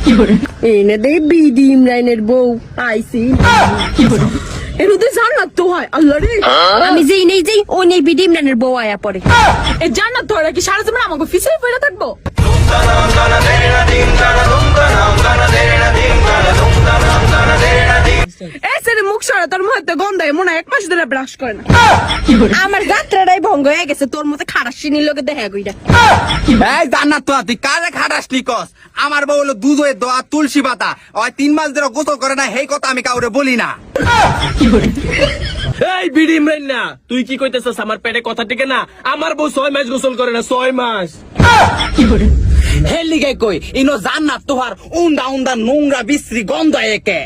এনে দে বিডি ইমরানের বউ আইসি এর উদে জান্নাত তো হয় আল্লাহ রে আমি যেই নেই যেই ও নেই বিডি ইমরানের বউ আয়া পড়ে এ জান্নাত তো কি সারা জীবন আমাকে ফিসে পড়ে থাকবো মুখ সরা তোর মধ্যে গন্ধ মনে হয় এক মাস ধরে ব্রাশ করে না আমার যাত্রাটাই ভঙ্গ হয়ে গেছে তোর মধ্যে খারাসিনীর লোকে দেখা গইরা এই জান্নাত তো তুই কারে খাটাসনি কস আমার বউ হলো দুধের দোয়া তুলসী পাতা ওই 3 মাস ধরে গোসল করে না এই কথা আমি কাউরে বলি না। এই বিডি ইমরান না তুই কি কইতেছস আমার পেটে কথা টিকে না আমার বউ 6 মাস গোসল করে না 6 মাস হেলি গে কই ইনো জান্নাত তোহার উন্ডা উন্ডা নোংরা বিশ্রী গন্ধ একে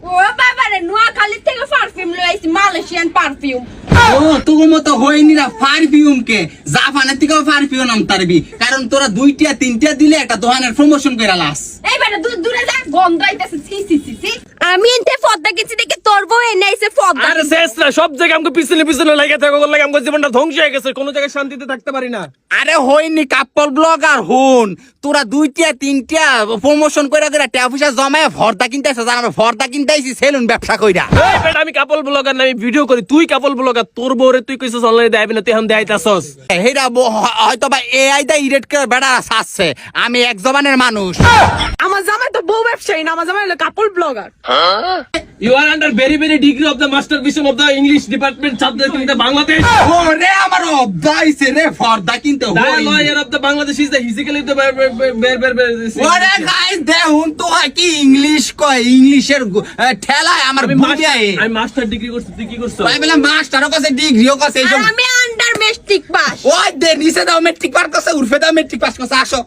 ও বাবা রে নোয়াখালী থেকে পারফিউম লই আইছি মালয়েশিয়ান পারফিউম ও তোর মতো হয়নি না পারফিউম কে জাপানের থেকেও পারফিউম নাম তারবি কারণ তোরা 2টা 3টা দিলে একটা দোকানের প্রমোশন করে লাস এই বেটা দূরে যা গন্ধ আইতাছে সি সি সি সি আমি এনতে ফদ্দা গেছি দেখে তোর বউ এনে আইছে ফদ্দা আরে শেষ না সব জায়গায় আমাকে পিছনে পিছনে লাগে থাকো লাগে আমার জীবনটা ধ্বংস হয়ে গেছে কোনো জায়গায় শান্তিতে থাকতে পারি না। আরে হয়নি কাপল ব্লগার হুন তোরা 2টা 3টা প্রমোশন কইরা করে টাকা পয়সা জমায় ভর্তা কিনতেছ জান আমরা ভর্তা কিনতেছি সেলুন ব্যবসা কইরা এই বেটা আমি কাপল ব্লগার না আমি ভিডিও করি তুই কাপল ব্লগার তোর বউরে তুই কইছস অনলাইনে দেখাবি না তুই এখন দেখাইতাছস হেরা হয়তো বা এআই দা ইডিট করে বেড়া সাজছে আমি এক জবানের মানুষ আমার জামাই তো বউ ব্যবসায়ী না আমার জামাই হলো couple blogger you are under very very degree of the master vision of the English department ছাত্র কিন্তু বাংলাদেশ ও রে আমার অবদাইছে রে ভর্তা কিনতে দ্য হই lawyer of the Bangladesh is the physically the ওরে গাইস দেখুন তো কি ইংলিশ কয় ইংলিশের ঠেলায় আমার বুঝায় আমি মাস্টার ডিগ্রি করছি তুই কি করছস ভাই বলে মাস্টারও কাছে ডিগ্রিও কাছে এইসব আমি আন্ডার মেট্রিক পাস ওই দে নিচে দাও মেট্রিক পাস করছে উর্ফে দাও মেট্রিক পাস করছে আসো